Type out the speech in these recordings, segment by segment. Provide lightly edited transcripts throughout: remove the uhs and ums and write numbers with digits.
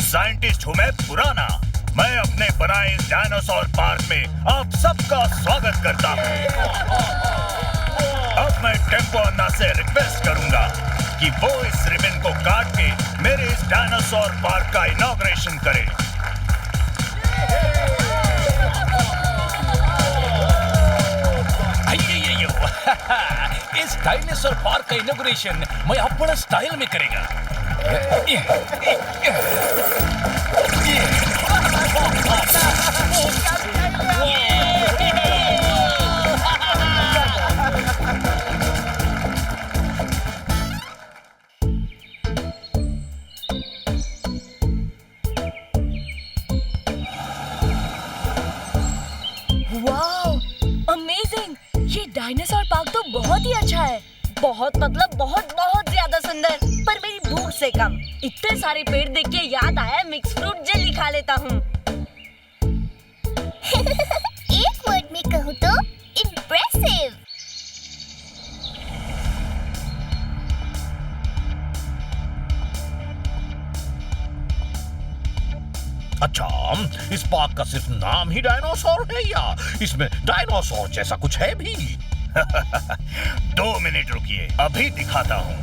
Scientist हूँ मैं पुराना। मैं अपने बनाए इस डायनासोर पार्क में आप सबका स्वागत करता हूँ। अब मैं टेम्पो अन्ना से रिक्वेस्ट करूंगा कि वो इस रिबन को काट के मेरे इस डायनासोर पार्क का इनॉग्रेशन करे। इस डायनासोर पार्क का इनॉग्रेशन मैं अपना स्टाइल में करेगा। Wow, amazing! ये डायनासोर पार्क तो बहुत ही अच्छा है। बहुत मतलब बहुत बहुत ज्यादा सुंदर, पर मेरी भूख से कम। इतने सारे पेड़ देख के याद आया मिक्स फ्रूट जेली खा लेता हूँ। एक वर्ड में कहूँ तो इम्प्रेसिव। अच्छा, इस पार्क का सिर्फ नाम ही डायनासोर है या इसमें डायनासोर जैसा कुछ है भी? 2 मिनट रुकिए, अभी दिखाता हूँ।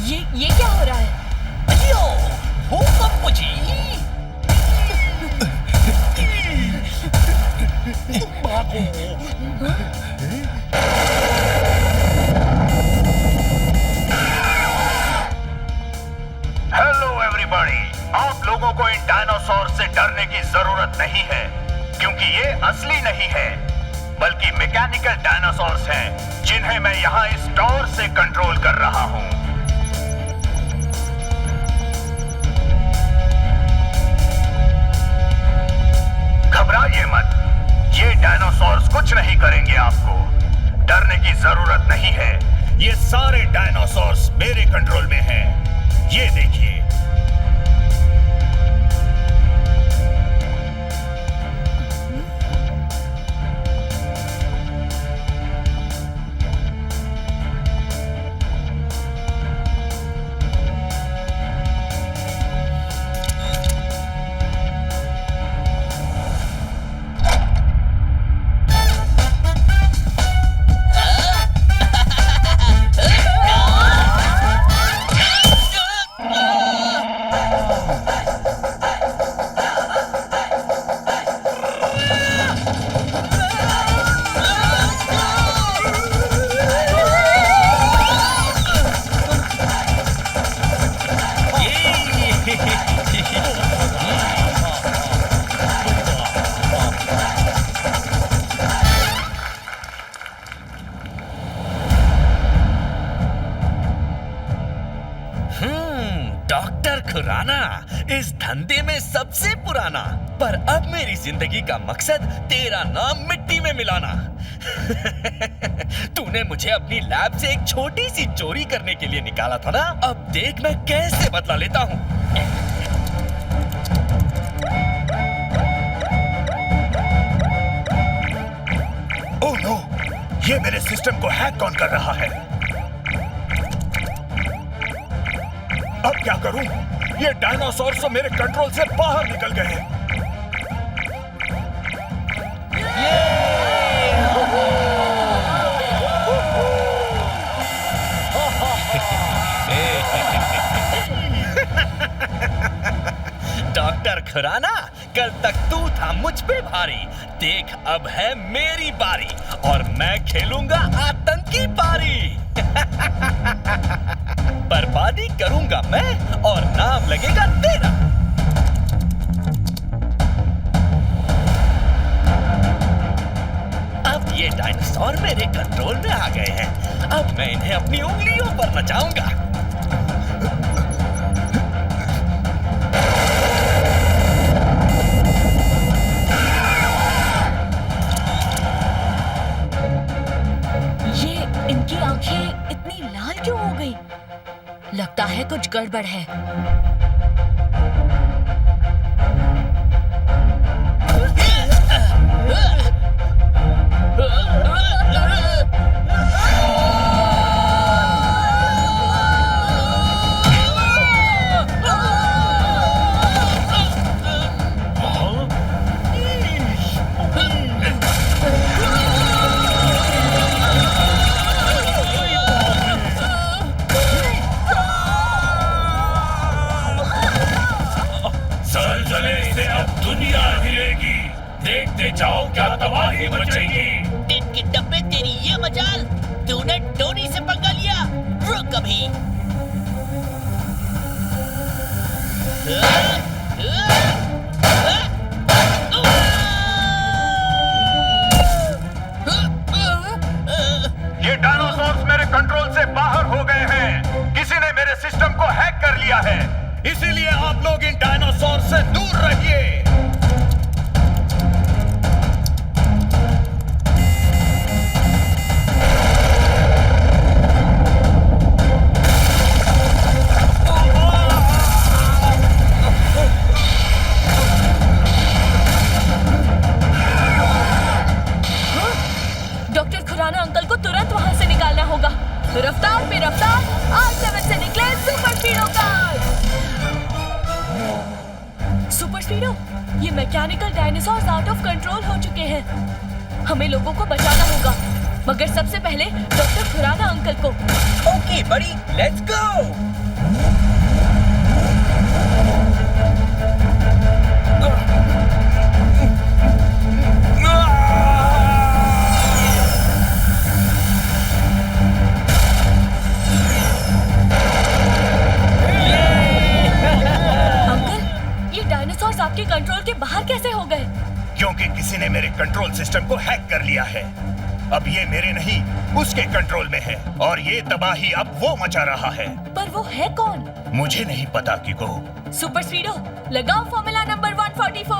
ये क्या हो रहा है? अयो, भूकंप जी! हेलो एवरीबॉडी, आप लोगों को इन डायनासोर से डरने की जरूरत नहीं है, क्योंकि ये असली नहीं है, बल्कि मैकेनिकल डायनासोर्स हैं, जिन्हें मैं यहाँ इस टॉवर से कंट्रोल कर रहा हूँ। घबराइए मत, ये डायनासोर्स कुछ नहीं करेंगे आपको। डरने की जरूरत नहीं है, ये सारे डायनासोर्स मेरे कंट्रोल में हैं। ये देखिए। डॉक्टर खुराना इस धंधे में सबसे पुराना, पर अब मेरी जिंदगी का मकसद तेरा नाम मिट्टी में मिलाना। तूने मुझे अपनी लैब से एक छोटी सी चोरी करने के लिए निकाला था ना, अब देख मैं कैसे बदला लेता हूँ। ओह नो, ये मेरे सिस्टम को हैक कौन कर रहा है? अब क्या करूं? ये डायनासोर तो मेरे कंट्रोल से बाहर निकल गए हैं। डॉक्टर खुराना, कल तक तू था मुझ पे भारी, देख अब है मेरी बारी और मैं खेलूंगा आतंकी पारी। बर्बादी करूंगा मैं और नाम लगेगा तेरा। अब ये डायनासोर मेरे कंट्रोल में आ गए हैं। अब मैं इन्हें अपनी उंगलियों पर नचाऊंगा। इनकी आंखें इतनी लाल क्यों हो गई? लगता है कुछ गड़बड़ है। देखते जाओ क्या तबाही मचेगी। टिन के डब्बे तेरी ये मजाल, तूने टोनी से पंगा लिया। रुक अभी। ये डायनासोर्स मेरे कंट्रोल से बाहर हो गए हैं। किसी ने मेरे सिस्टम को हैक कर लिया है, इसीलिए आप लोग इन डायनासोर से दूर रहिए। रफ्तार पे रफ्तार, R7 से निकले सुपर स्पीडो कार्स। सुपर स्पीडो, ये mechanical dinosaurs out of control हो चुके हैं। हमें लोगों को बचाना होगा, मगर सबसे पहले डॉक्टर खुराना अंकल को। ओके बड़ी, लेट्स गो। आपके कंट्रोल के बाहर कैसे हो गए? क्योंकि किसी ने मेरे कंट्रोल सिस्टम को हैक कर लिया है। अब ये मेरे नहीं, उसके कंट्रोल में है और ये तबाही अब वो मचा रहा है। पर वो है कौन? मुझे नहीं पता किको। सुपर स्पीडो, लगाओ फॉर्मूला नंबर 144।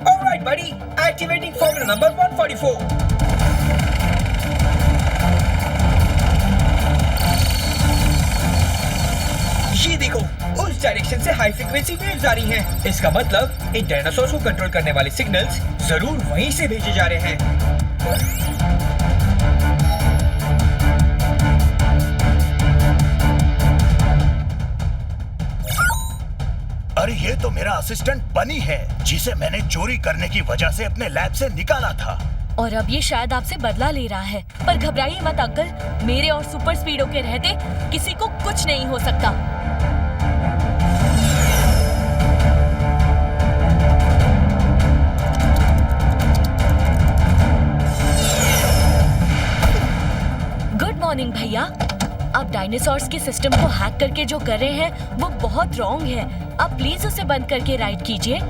ऑलराइट बडी, एक्टिवेटिंग फॉर्मूला नंबर 144। ये देखो, उस डायरेक्शन से हाई फ्रीक्वेंसी वेव्स आ रही हैं। इसका मतलब इन डायनासोर्स को कंट्रोल करने वाले सिग्नल्स जरूर वहीं से भेजे जा रहे हैं। अरे ये तो मेरा असिस्टेंट बनी है, जिसे मैंने चोरी करने की वजह से अपने लैब से निकाला था। और अब ये शायद आपसे बदला ले रहा है। पर घबराइए मत अंकल, मेरे और सुपर स्पीडो के रहते किसी को कुछ नहीं हो सकता। गुड मॉर्निंग भैया। आप डायनासोर्स के सिस्टम को हैक करके जो कर रहे हैं वो बहुत रॉन्ग है। आप प्लीज उसे बंद करके राइड कीजिए।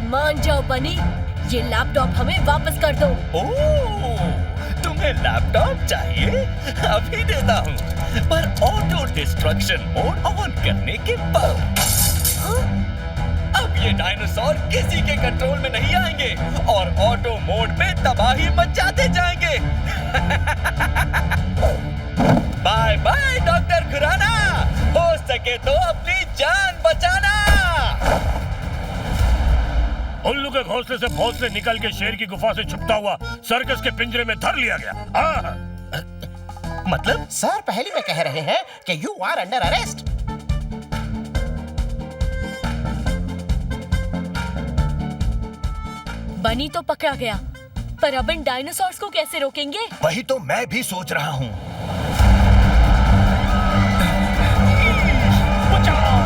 मान जाओ बनी, ये लैपटॉप हमें वापस कर दो। ओह, तुम्हें लैपटॉप चाहिए? अभी देता हूँ, पर ऑटो डिस्ट्रक्शन मोड ऑन करने के बाद। अब ये डायनासोर किसी के कंट्रोल में नहीं आएंगे और ऑटो मोड पे तबाही मचाते जाएंगे। बाय बाय डॉक्टर खुराना, हो सके तो अपनी जान बचाना। उल्लू के घोंसले से भोंसले निकल के शेर की गुफा से छुपता हुआ सर्कस के पिंजरे में धर लिया गया। मतलब सर पहले में कह रहे हैं कि यू आर अंडर अरेस्ट। बनी तो पकड़ा गया, पर अब इन डायनासोर्स को कैसे रोकेंगे? वही तो मैं भी सोच रहा हूँ। बचाओ!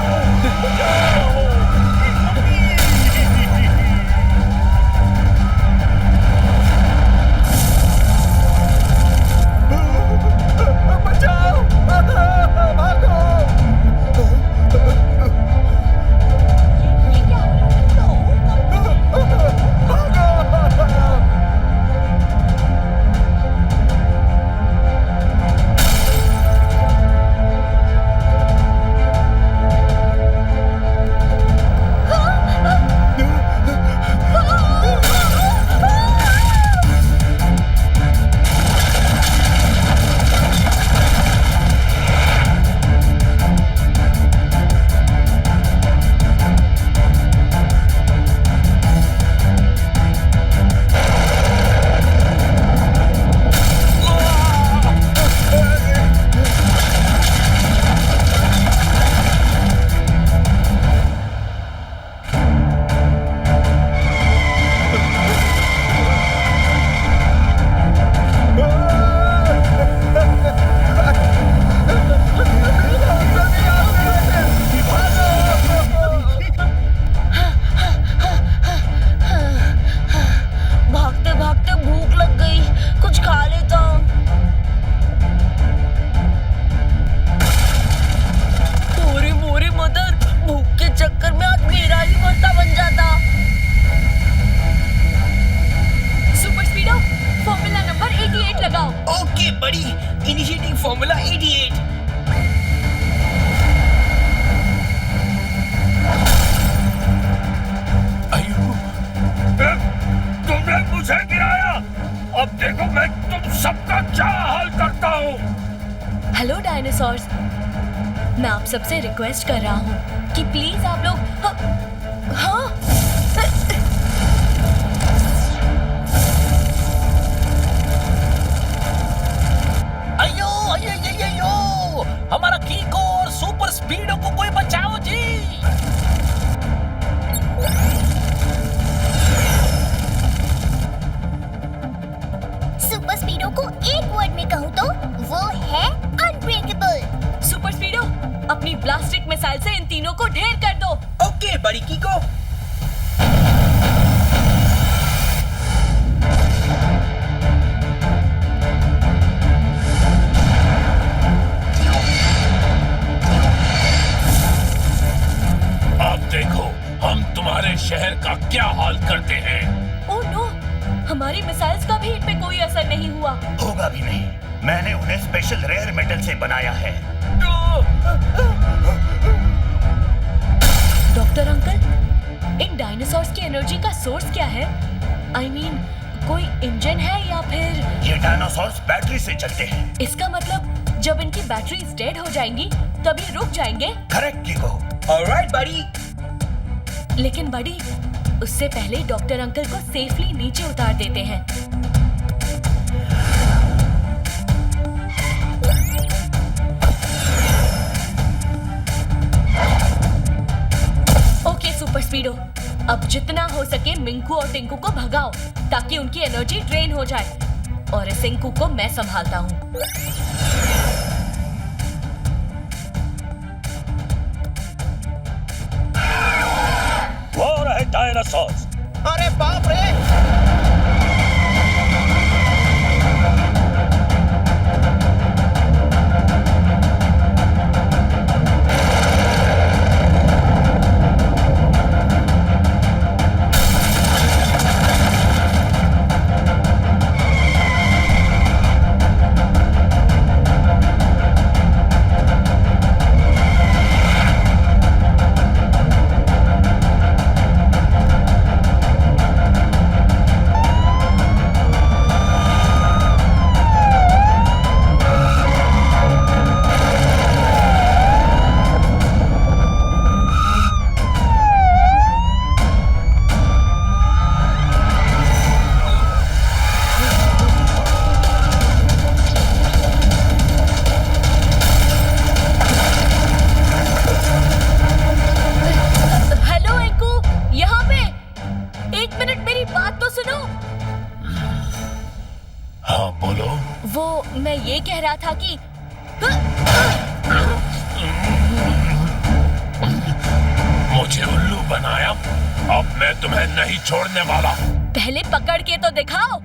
डायनासोर्स। मैं आप सबसे रिक्वेस्ट कर रहा हूँ कि प्लीज आप लोग हाँ अयो अयो अयो अयो, हमारा कीको और सुपर स्पीडो को कोई बचाओ जी। सुपर स्पीडो को एक वर्ड में कहूँ तो वो है अनब्रेकेबल। सुपर स्पीडो, अपनी ब्लास्टिक मिसाइल से इन तीनों को ढेर कर दो। ओके बड़ी कीको। अब देखो हम तुम्हारे शहर का क्या हाल करते हैं। ओह नो, हमारी मिसाइल्स का भी इन पे कोई असर नहीं हुआ। होगा भी नहीं, मैंने उन्हें स्पेशल रेयर मेटल से बनाया है। डॉक्टर अंकल, इन डायनासोर्स की एनर्जी का सोर्स क्या है? आई मीन, कोई इंजन है या फिर? ये डायनासोर्स बैटरी से चलते हैं। इसका मतलब जब इनकी बैटरीज डेड हो जाएंगी तब ये रुक जाएंगे। करेक्ट कीको। ऑलराइट बड़ी। लेकिन बड़ी, उससे पहले डॉक्टर अंकल को सेफली नीचे उतार देते हैं। ओके सुपर स्पीडो, अब जितना हो सके मिंकू और टिंकू को भगाओ ताकि उनकी एनर्जी ड्रेन हो जाए, और इस इंकू को मैं संभालता हूँ। वो रहे डायनासोर्स। अरे बाप रे! मैं ये कह रहा था कि मुझे उल्लू बनाया, अब मैं तुम्हें नहीं छोड़ने वाला। पहले पकड़ के तो दिखाओ।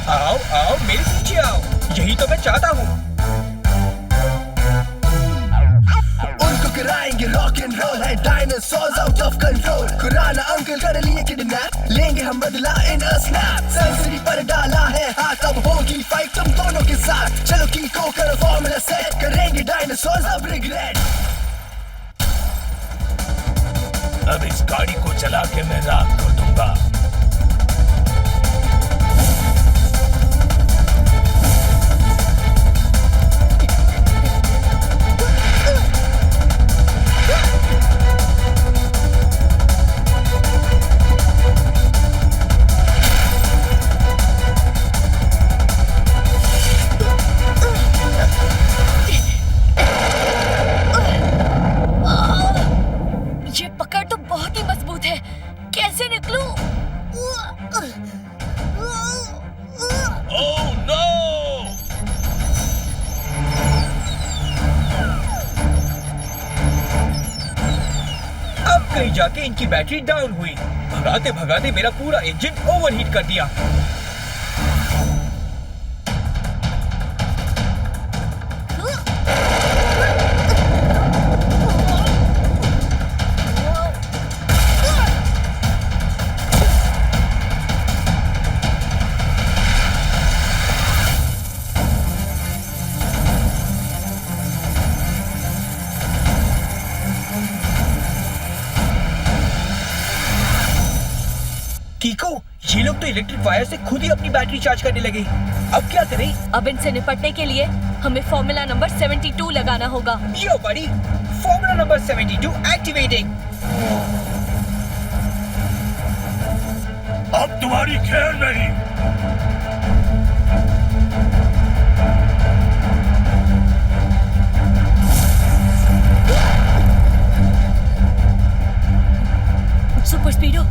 आओ आओ मेरे पीछे आओ, यही तो मैं चाहता हूँ। उनको कराएंगे रॉक एंड रोल, है dinosaurs out of control. Khurana uncle कर लिए किडनैप, लेंगे हम बदला इन अ स्नैप। सेंसरी पर डाला है हाथ, अब होगी फाइट तुम दोनों के साथ। चलो कीको करो फॉर्मूला सेट, करेंगे डायनासोर्स अब रिग्रेट। अब इस गाड़ी को चला के मैं रात को दूंगा। ये पकड़ तो बहुत ही मजबूत है, कैसे निकलूं? Oh no! अब कहीं जाके इनकी बैटरी डाउन हुई। भगाते भगाते मेरा पूरा इंजन ओवरहीट कर दिया। ये लोग तो इलेक्ट्रिक वायर से खुद ही अपनी बैटरी चार्ज करने लगे। अब क्या करें? अब इनसे निपटने के लिए हमें फॉर्मूला नंबर 72 लगाना होगा। यो बड़ी, फॉर्मूला नंबर 72 एक्टिवेटिंग। अब तुम्हारी खैर नहीं। सुपर स्पीडो,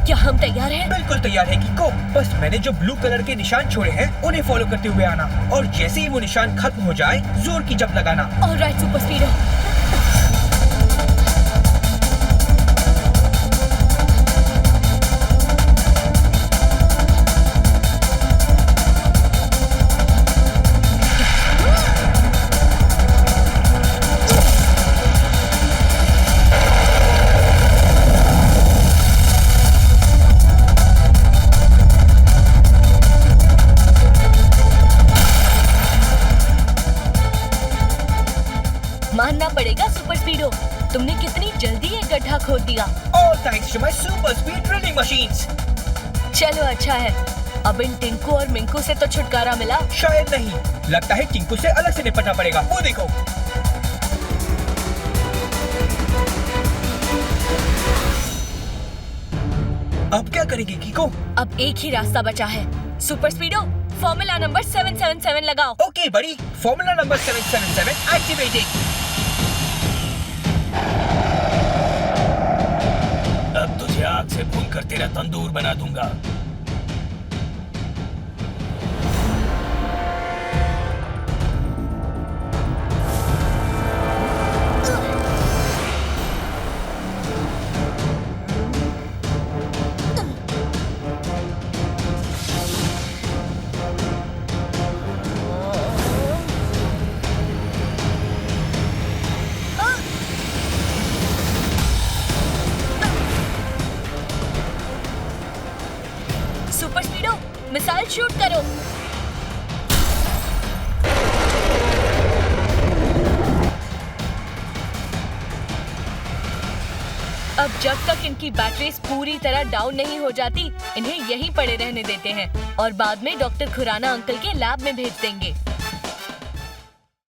क्या हम तैयार हैं? बिल्कुल तैयार है कीको। बस मैंने जो ब्लू कलर के निशान छोड़े हैं उन्हें फॉलो करते हुए आना, और जैसे ही वो निशान खत्म हो जाए जोर की जंप लगाना। Alright super स्पीडो। मानना पड़ेगा सुपर स्पीडो, तुमने कितनी जल्दी एक गड्ढा खोद दिया। All thanks to my super speed drilling machines। चलो अच्छा है, अब इन टिंकू और मिंकू से तो छुटकारा मिला। शायद नहीं, लगता है टिंकू से अलग से निपटना पड़ेगा। वो देखो। अब क्या करेंगे कीको? अब एक ही रास्ता बचा है। सुपर स्पीडो, फॉर्मूला नंबर 777 लगाओ। ओके बड़ी, फॉर्मूला नंबर 777 एक्टिवेटिंग। अब तुझे आग से भूनकर तेरा तंदूर बना दूंगा। सुपर स्पीडो, मिसाइल शूट करो। अब जब तक इनकी बैटरीज पूरी तरह डाउन नहीं हो जाती, इन्हें यहीं पड़े रहने देते हैं और बाद में डॉक्टर खुराना अंकल के लैब में भेज देंगे।